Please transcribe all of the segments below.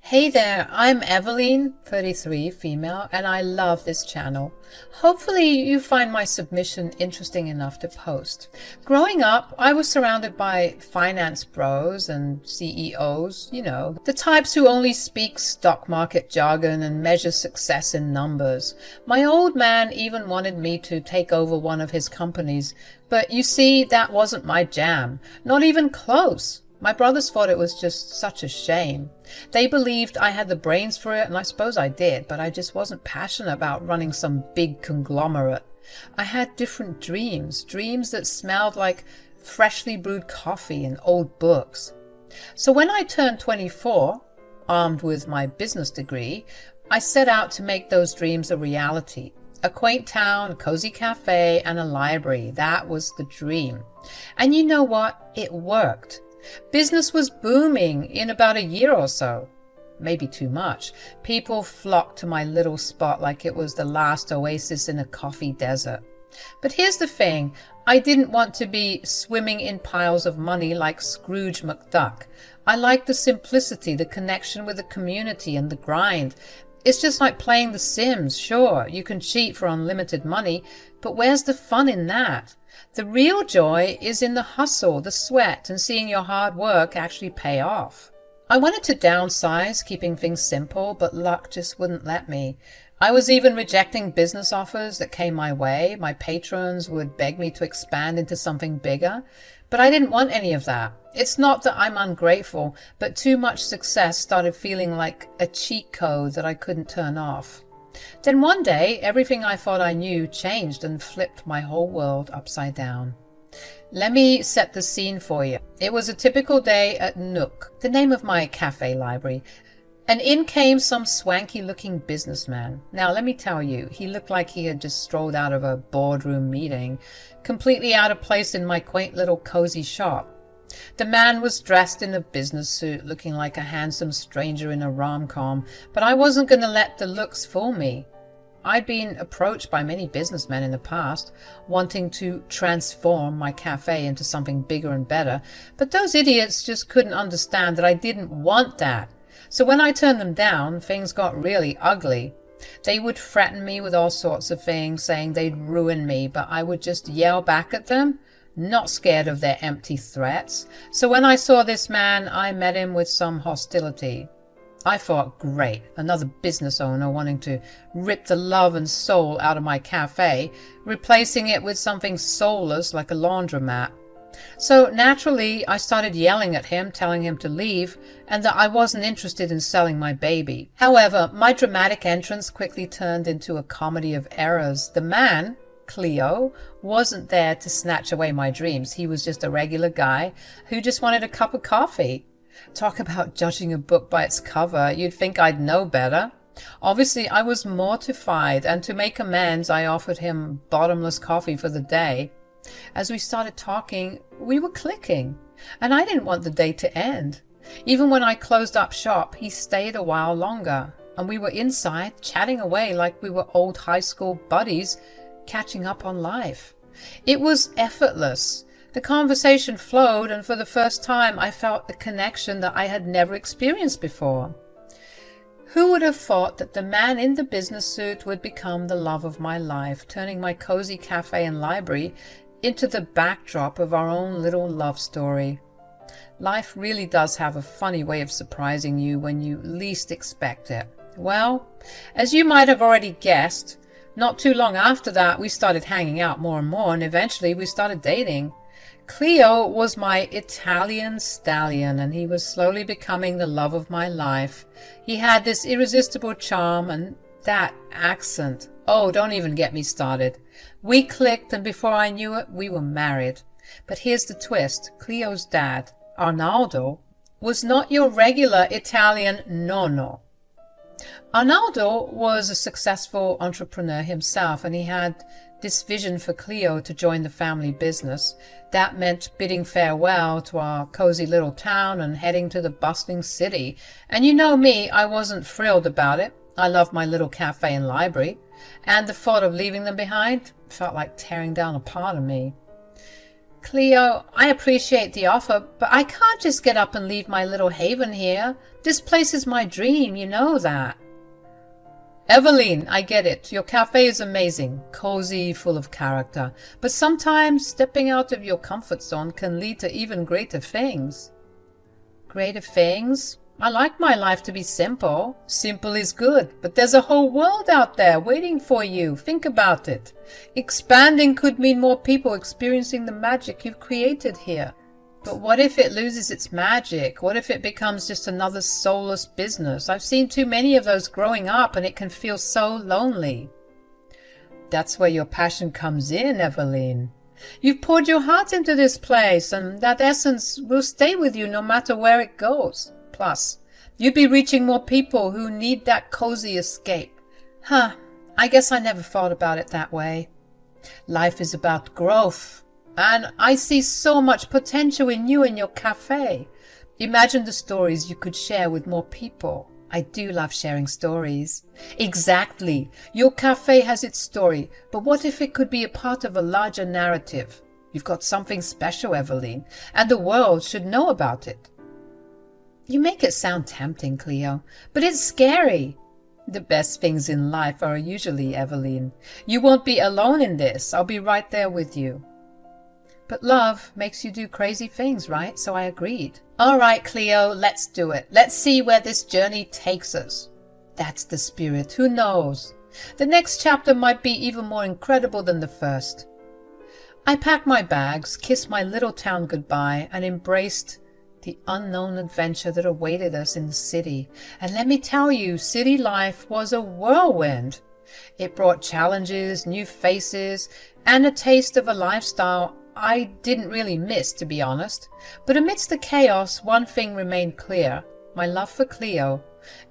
Hey there, I'm Eveline, 33, female, and I love this channel. Hopefully you find my submission interesting enough to post. Growing up, I was surrounded by finance bros and CEOs, the types who only speak stock market jargon and measure success in numbers. My old man even wanted me to take over one of his companies, but you see, that wasn't my jam, not even close. My brothers thought it was just such a shame. They believed I had the brains for it, and I suppose I did, but I just wasn't passionate about running some big conglomerate. I had different dreams that smelled like freshly brewed coffee and old books. So when I turned 24, armed with my business degree, I set out to make those dreams a reality. A quaint town, a cozy cafe, and a library. That was the dream. And you know what? It worked. Business was booming in about a year or so. Maybe too much. People flocked to my little spot like it was the last oasis in a coffee desert. But here's the thing. I didn't want to be swimming in piles of money like Scrooge McDuck. I liked the simplicity, the connection with the community, and the grind. It's just like playing The Sims. Sure, you can cheat for unlimited money, but where's the fun in that? The real joy is in the hustle, the sweat, and seeing your hard work actually pay off. I wanted to downsize, keeping things simple, but luck just wouldn't let me. I was even rejecting business offers that came my way. My patrons would beg me to expand into something bigger, but I didn't want any of that. It's not that I'm ungrateful, but too much success started feeling like a cheat code that I couldn't turn off. Then one day, everything I thought I knew changed and flipped my whole world upside down. Let me set the scene for you. It was a typical day at Nook, the name of my cafe library, and in came some swanky-looking businessman. Now, let me tell you, he looked like he had just strolled out of a boardroom meeting, completely out of place in my quaint little cozy shop. The man was dressed in a business suit, looking like a handsome stranger in a rom-com, but I wasn't going to let the looks fool me. I'd been approached by many businessmen in the past, wanting to transform my cafe into something bigger and better, but those idiots just couldn't understand that I didn't want that. So when I turned them down, things got really ugly. They would threaten me with all sorts of things, saying they'd ruin me, but I would just yell back at them, not scared of their empty threats. So when I saw this man, I met him with some hostility. I thought, great, another business owner wanting to rip the love and soul out of my cafe, replacing it with something soulless like a laundromat. So naturally, I started yelling at him, telling him to leave, and that I wasn't interested in selling my baby. However, my dramatic entrance quickly turned into a comedy of errors. The man, Cleo, wasn't there to snatch away my dreams. He was just a regular guy who just wanted a cup of coffee. Talk about judging a book by its cover. You'd think I'd know better. Obviously, I was mortified, and to make amends, I offered him bottomless coffee for the day. As we started talking, we were clicking, and I didn't want the day to end. Even when I closed up shop, he stayed a while longer, and we were inside chatting away like we were old high school buddies catching up on life. It was effortless. The conversation flowed, and for the first time I felt a connection that I had never experienced before. Who would have thought that the man in the business suit would become the love of my life, turning my cozy cafe and library into the backdrop of our own little love story? Life really does have a funny way of surprising you when you least expect it. Well, as you might have already guessed, not too long after that, we started hanging out more and more, and eventually we started dating. Cleo was my Italian stallion, and he was slowly becoming the love of my life. He had this irresistible charm and that accent. Oh, don't even get me started. We clicked, and before I knew it, we were married. But here's the twist. Cleo's dad, Arnaldo, was not your regular Italian nonno. Arnaldo was a successful entrepreneur himself, and he had this vision for Cleo to join the family business. That meant bidding farewell to our cozy little town and heading to the bustling city. And you know me, I wasn't thrilled about it. I loved my little cafe and library, and the thought of leaving them behind felt like tearing down a part of me. Cleo, I appreciate the offer, but I can't just get up and leave my little haven here. This place is my dream, you know that. Eveline, I get it. Your cafe is amazing, cozy, full of character. But sometimes stepping out of your comfort zone can lead to even greater things. Greater things? I like my life to be simple. Simple is good, but there's a whole world out there waiting for you. Think about it. Expanding could mean more people experiencing the magic you've created here. But what if it loses its magic? What if it becomes just another soulless business? I've seen too many of those growing up, and it can feel so lonely. That's where your passion comes in, Eveline. You've poured your heart into this place, and that essence will stay with you no matter where it goes. Plus, you'd be reaching more people who need that cozy escape. I guess I never thought about it that way. Life is about growth, and I see so much potential in you and your cafe. Imagine the stories you could share with more people. I do love sharing stories. Exactly. Your cafe has its story, but what if it could be a part of a larger narrative? You've got something special, Eveline, and the world should know about it. You make it sound tempting, Cleo, but it's scary. The best things in life are usually, Eveline. You won't be alone in this. I'll be right there with you. But love makes you do crazy things, right? So I agreed. All right, Cleo, let's do it. Let's see where this journey takes us. That's the spirit. Who knows? The next chapter might be even more incredible than the first. I packed my bags, kissed my little town goodbye, and embraced the unknown adventure that awaited us in the city. And let me tell you, city life was a whirlwind. It brought challenges, new faces, and a taste of a lifestyle I didn't really miss, to be honest. But amidst the chaos, one thing remained clear: my love for Cleo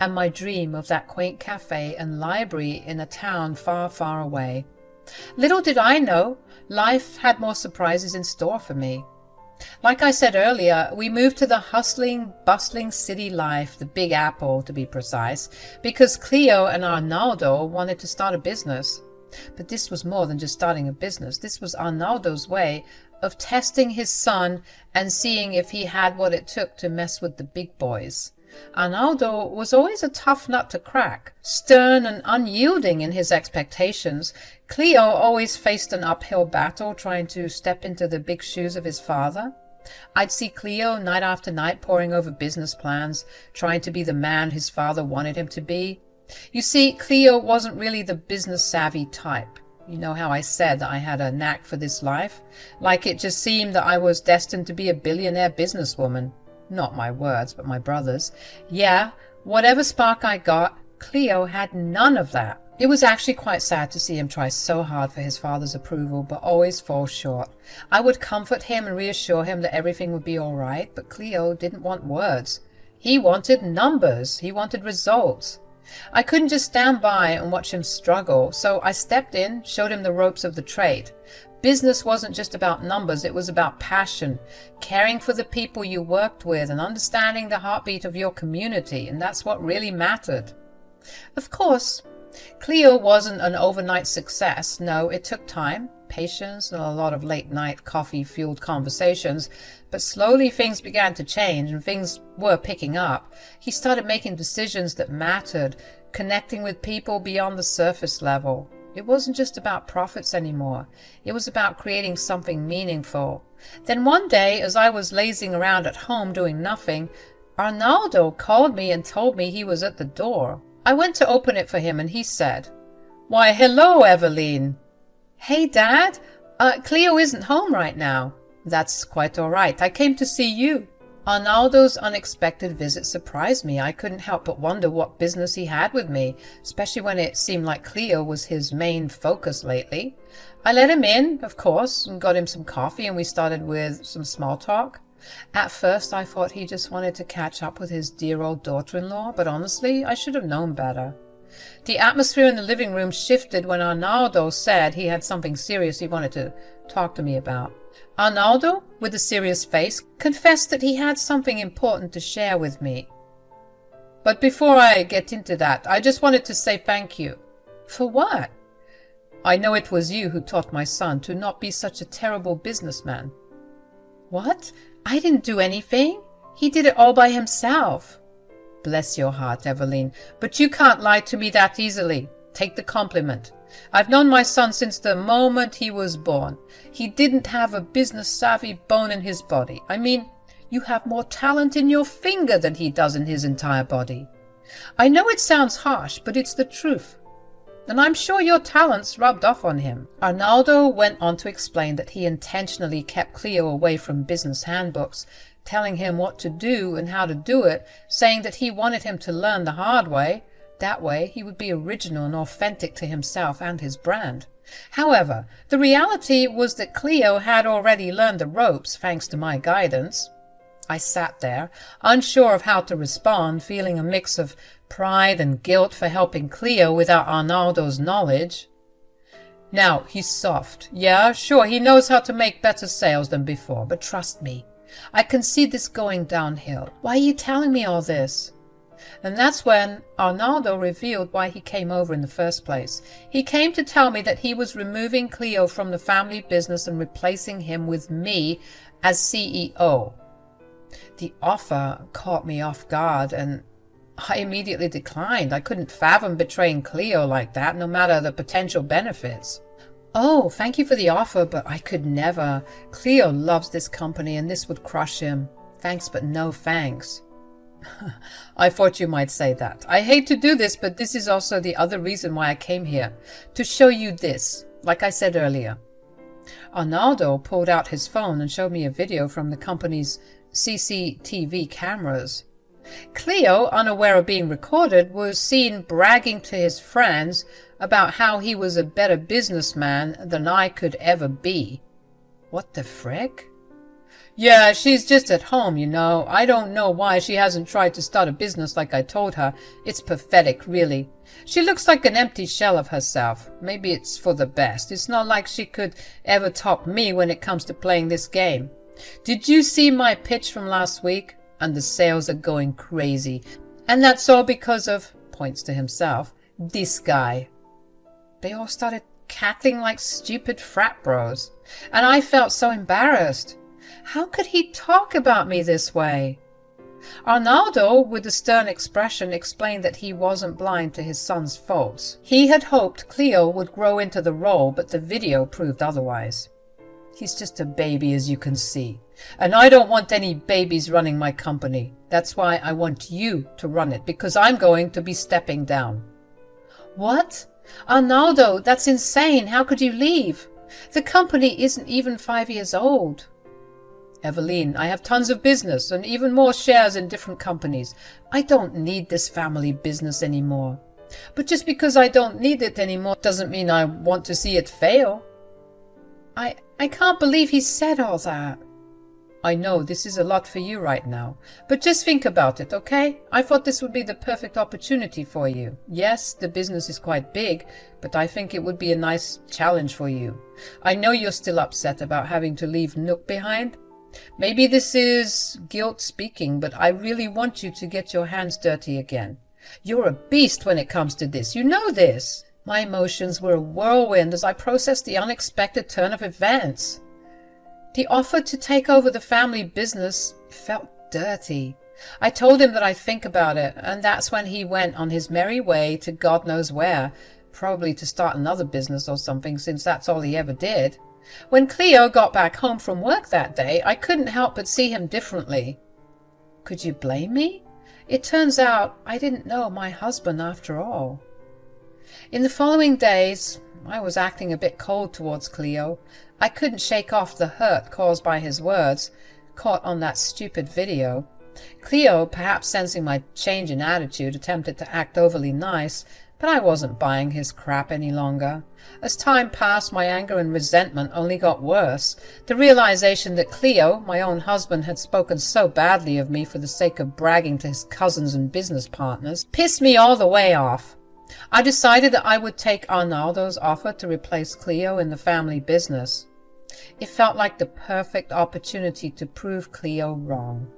and my dream of that quaint cafe and library in a town far, far away. Little did I know, life had more surprises in store for me. Like I said earlier, we moved to the hustling, bustling city life, the Big Apple to be precise, because Cleo and Arnaldo wanted to start a business. But this was more than just starting a business. This was Arnaldo's way of testing his son and seeing if he had what it took to mess with the big boys. Arnaldo was always a tough nut to crack, stern and unyielding in his expectations. Cleo always faced an uphill battle trying to step into the big shoes of his father. I'd see Cleo night after night poring over business plans, trying to be the man his father wanted him to be. You see, Cleo wasn't really the business-savvy type. You know how I said that I had a knack for this life? Like it just seemed that I was destined to be a billionaire businesswoman. Not my words, but my brother's. Yeah, whatever spark I got, Cleo had none of that. It was actually quite sad to see him try so hard for his father's approval, but always fall short. I would comfort him and reassure him that everything would be all right, but Cleo didn't want words. He wanted numbers. He wanted results. I couldn't just stand by and watch him struggle, so I stepped in, showed him the ropes of the trade. Business wasn't just about numbers, it was about passion, caring for the people you worked with and understanding the heartbeat of your community, and that's what really mattered. Of course, Cleo wasn't an overnight success. No, it took time, patience, and a lot of late-night coffee-fueled conversations, but slowly things began to change and things were picking up. He started making decisions that mattered, connecting with people beyond the surface level. It wasn't just about profits anymore. It was about creating something meaningful. Then one day, as I was lazing around at home doing nothing, Arnaldo called me and told me he was at the door. I went to open it for him and he said, "Why, hello, Eveline." "Hey, Dad. Cleo isn't home right now." "That's quite all right. I came to see you." Arnaldo's unexpected visit surprised me. I couldn't help but wonder what business he had with me, especially when it seemed like Cleo was his main focus lately. I let him in, of course, and got him some coffee, and we started with some small talk. At first, I thought he just wanted to catch up with his dear old daughter-in-law, but honestly, I should have known better. The atmosphere in the living room shifted when Arnaldo said he had something serious he wanted to talk to me about. Arnaldo, with a serious face, confessed that he had something important to share with me. "But before I get into that, I just wanted to say thank you." "For what?" "I know it was you who taught my son to not be such a terrible businessman." What? I didn't do anything? He did it all by himself. Bless your heart, Eveline, but you can't lie to me that easily. Take the compliment. I've known my son since the moment he was born. He didn't have a business-savvy bone in his body. I mean, you have more talent in your finger than he does in his entire body. I know it sounds harsh, but it's the truth. And I'm sure your talents rubbed off on him. Arnaldo went on to explain that he intentionally kept Cleo away from business handbooks, telling him what to do and how to do it, saying that he wanted him to learn the hard way. That way he would be original and authentic to himself and his brand. However, the reality was that Cleo had already learned the ropes thanks to my guidance. I sat there, unsure of how to respond, feeling a mix of pride and guilt for helping Cleo without Arnaldo's knowledge. Now, he's soft. Yeah, sure, he knows how to make better sales than before, but trust me, I can see this going downhill. Why are you telling me all this? And that's when Arnaldo revealed why he came over in the first place. He came to tell me that he was removing Cleo from the family business and replacing him with me as CEO. The offer caught me off guard, and I immediately declined. I couldn't fathom betraying Cleo like that, no matter the potential benefits. Oh, thank you for the offer, but I could never. Cleo loves this company, and this would crush him. Thanks, but no thanks. I thought you might say that. I hate to do this, but this is also the other reason why I came here. To show you this, like I said earlier. Arnaldo pulled out his phone and showed me a video from the company's CCTV cameras. Cleo, unaware of being recorded, was seen bragging to his friends about how he was a better businessman than I could ever be. What the frick? Yeah, she's just at home, you know. I don't know why she hasn't tried to start a business like I told her. It's pathetic, really. She looks like an empty shell of herself. Maybe it's for the best. It's not like she could ever top me when it comes to playing this game. Did you see my pitch from last week? And the sales are going crazy. And that's all because of, points to himself, this guy. They all started cackling like stupid frat bros. And I felt so embarrassed. How could he talk about me this way? Arnaldo, with a stern expression, explained that he wasn't blind to his son's faults. He had hoped Cleo would grow into the role, but the video proved otherwise. He's just a baby, as you can see. And I don't want any babies running my company. That's why I want you to run it, because I'm going to be stepping down. What? Arnaldo, that's insane. How could you leave? The company isn't even 5 years old. Eveline, I have tons of business and even more shares in different companies. I don't need this family business anymore. But just because I don't need it anymore doesn't mean I want to see it fail. I can't believe he said all that. I know this is a lot for you right now, but just think about it, okay? I thought this would be the perfect opportunity for you. Yes, the business is quite big, but I think it would be a nice challenge for you. I know you're still upset about having to leave Nook behind. Maybe this is guilt speaking, but I really want you to get your hands dirty again. You're a beast when it comes to this. You know this. My emotions were a whirlwind as I processed the unexpected turn of events. The offer to take over the family business felt dirty. I told him that I'd think about it, and that's when he went on his merry way to God knows where, probably to start another business or something, since that's all he ever did. When Cleo got back home from work that day, I couldn't help but see him differently. Could you blame me? It turns out I didn't know my husband after all. In the following days, I was acting a bit cold towards Cleo. I couldn't shake off the hurt caused by his words, caught on that stupid video. Cleo, perhaps sensing my change in attitude, attempted to act overly nice, but I wasn't buying his crap any longer. As time passed, my anger and resentment only got worse. The realization that Cleo, my own husband, had spoken so badly of me for the sake of bragging to his cousins and business partners pissed me all the way off. I decided that I would take Arnaldo's offer to replace Cleo in the family business. It felt like the perfect opportunity to prove Cleo wrong.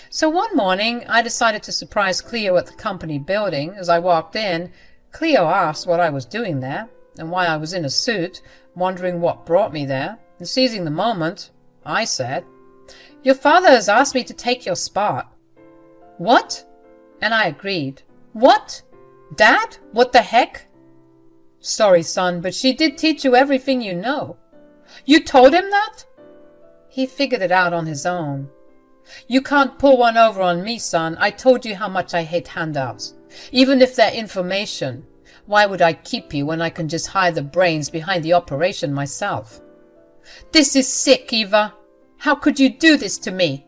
So one morning, I decided to surprise Cleo at the company building. As I walked in, Cleo asked what I was doing there and why I was in a suit, wondering what brought me there. And seizing the moment, I said, Your father has asked me to take your spot. What? And I agreed. What? Dad? What the heck? Sorry, son, but she did teach you everything you know. You told him that? He figured it out on his own. You can't pull one over on me, son. I told you how much I hate handouts. Even if they're information. Why would I keep you when I can just hide the brains behind the operation myself? This is sick, Eva. How could you do this to me?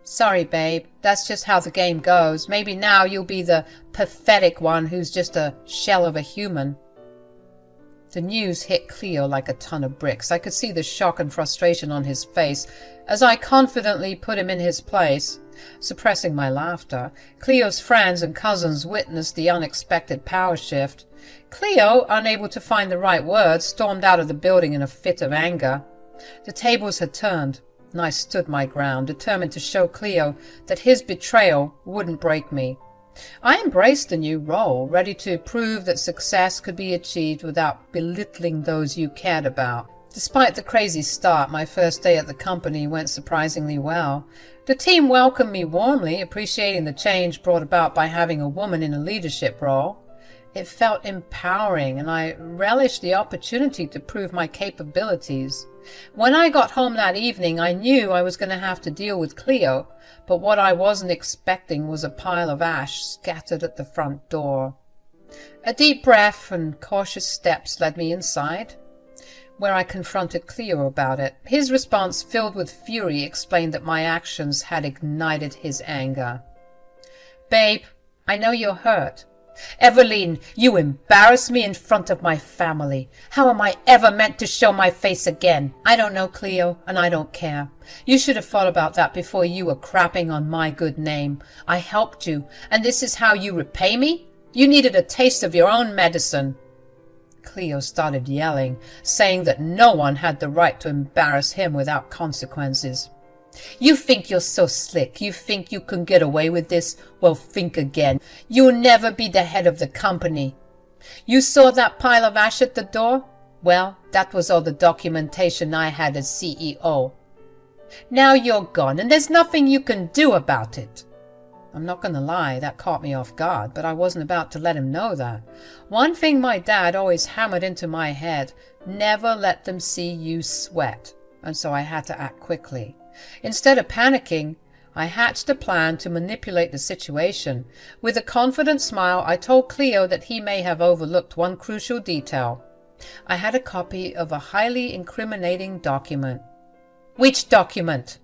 Sorry, babe. That's just how the game goes. Maybe now you'll be the pathetic one who's just a shell of a human. The news hit Cleo like a ton of bricks. I could see the shock and frustration on his face as I confidently put him in his place. Suppressing my laughter, Cleo's friends and cousins witnessed the unexpected power shift. Cleo, unable to find the right words, stormed out of the building in a fit of anger. The tables had turned, and I stood my ground, determined to show Cleo that his betrayal wouldn't break me. I embraced the new role, ready to prove that success could be achieved without belittling those you cared about. Despite the crazy start, my first day at the company went surprisingly well. The team welcomed me warmly, appreciating the change brought about by having a woman in a leadership role. It felt empowering, and I relished the opportunity to prove my capabilities. When I got home that evening, I knew I was going to have to deal with Cleo, but what I wasn't expecting was a pile of ash scattered at the front door. A deep breath and cautious steps led me inside, where I confronted Cleo about it. His response, filled with fury, explained that my actions had ignited his anger. Babe, I know you're hurt. Eveline, you embarrass me in front of my family. How am I ever meant to show my face again? I don't know, Cleo, and I don't care. You should have thought about that before you were crapping on my good name. I helped you, and this is how you repay me? You needed a taste of your own medicine. Cleo started yelling, saying that no one had the right to embarrass him without consequences. You think you're so slick? You think you can get away with this? Well, think again. You'll never be the head of the company. You saw that pile of ash at the door? Well, that was all the documentation I had as CEO. Now you're gone, and there's nothing you can do about it. I'm not going to lie, that caught me off guard, but I wasn't about to let him know that. One thing my dad always hammered into my head, never let them see you sweat, and so I had to act quickly. Instead of panicking, I hatched a plan to manipulate the situation. With a confident smile, I told Cleo that he may have overlooked one crucial detail. I had a copy of a highly incriminating document. Which document?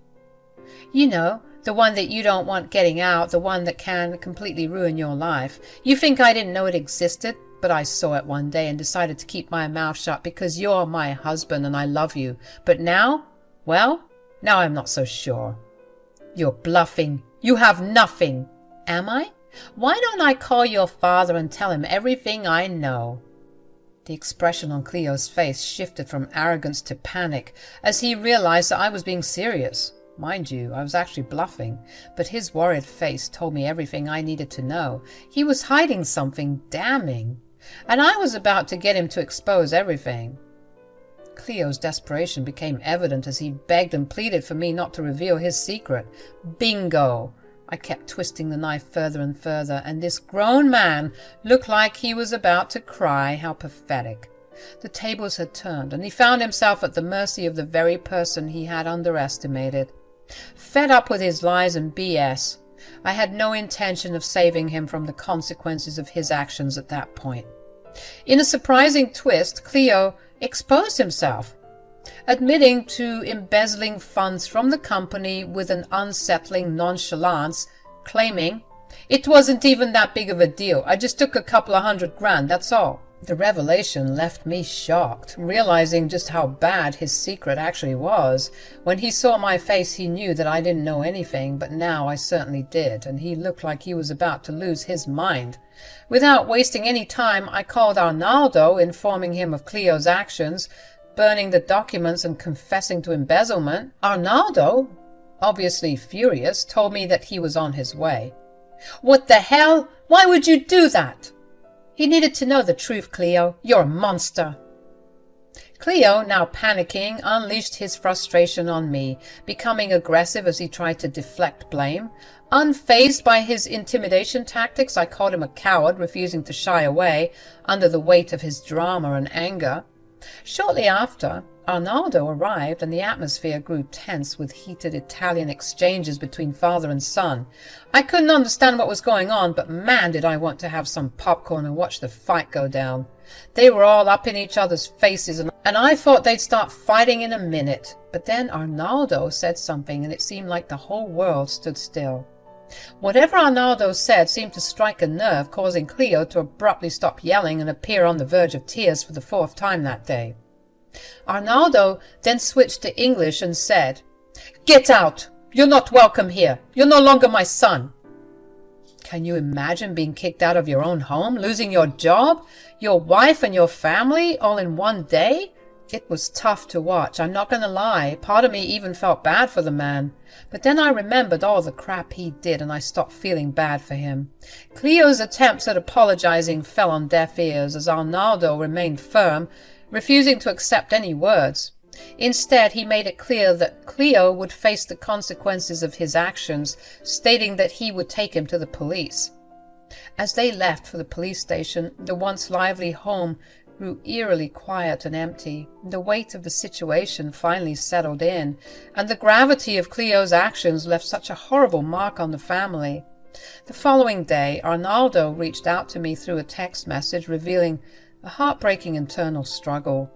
You know, the one that you don't want getting out, the one that can completely ruin your life. You think I didn't know it existed? But I saw it one day and decided to keep my mouth shut because you're my husband and I love you. But now? Well, now I'm not so sure. You're bluffing. You have nothing. Am I? Why don't I call your father and tell him everything I know? The expression on Cleo's face shifted from arrogance to panic as he realized that I was being serious. Mind you, I was actually bluffing, but his worried face told me everything I needed to know. He was hiding something damning, and I was about to get him to expose everything. Cleo's desperation became evident as he begged and pleaded for me not to reveal his secret. Bingo! I kept twisting the knife further and further, and this grown man looked like he was about to cry. How pathetic. The tables had turned, and he found himself at the mercy of the very person he had underestimated. Fed up with his lies and BS, I had no intention of saving him from the consequences of his actions at that point. In a surprising twist, Cleo exposed himself, admitting to embezzling funds from the company with an unsettling nonchalance, claiming, "It wasn't even that big of a deal. I just took a couple of $100,000, that's all." The revelation left me shocked, realizing just how bad his secret actually was. When he saw my face, he knew that I didn't know anything, but now I certainly did, and he looked like he was about to lose his mind. Without wasting any time, I called Arnaldo, informing him of Cleo's actions, burning the documents and confessing to embezzlement. Arnaldo, obviously furious, told me that he was on his way. "What the hell? Why would you do that?" "He needed to know the truth, Cleo. You're a monster." Cleo, now panicking, unleashed his frustration on me, becoming aggressive as he tried to deflect blame. Unfazed by his intimidation tactics, I called him a coward, refusing to shy away under the weight of his drama and anger. Shortly after, Arnaldo arrived and the atmosphere grew tense with heated Italian exchanges between father and son. I couldn't understand what was going on, but man did I want to have some popcorn and watch the fight go down. They were all up in each other's faces and I thought they'd start fighting in a minute. But then Arnaldo said something and it seemed like the whole world stood still. Whatever Arnaldo said seemed to strike a nerve, causing Cleo to abruptly stop yelling and appear on the verge of tears for the 4th time that day. Arnaldo then switched to English and said, "Get out! You're not welcome here. You're no longer my son." Can you imagine being kicked out of your own home, losing your job, your wife and your family all in one day? It was tough to watch, I'm not going to lie. Part of me even felt bad for the man. But then I remembered all the crap he did and I stopped feeling bad for him. Cleo's attempts at apologizing fell on deaf ears as Arnaldo remained firm, refusing to accept any words. Instead, he made it clear that Cleo would face the consequences of his actions, stating that he would take him to the police. As they left for the police station, the once lively home grew eerily quiet and empty. The weight of the situation finally settled in, and the gravity of Cleo's actions left such a horrible mark on the family. The following day, Arnaldo reached out to me through a text message revealing a heartbreaking internal struggle.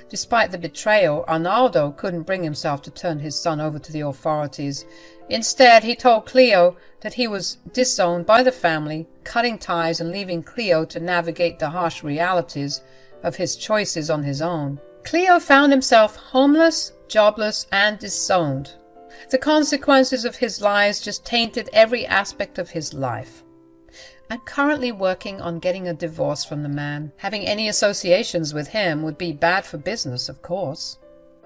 Despite the betrayal, Arnaldo couldn't bring himself to turn his son over to the authorities. Instead, he told Cleo that he was disowned by the family, cutting ties and leaving Cleo to navigate the harsh realities of his choices on his own. Cleo found himself homeless, jobless, and disowned. The consequences of his lies just tainted every aspect of his life. I'm currently working on getting a divorce from the man. Having any associations with him would be bad for business, of course.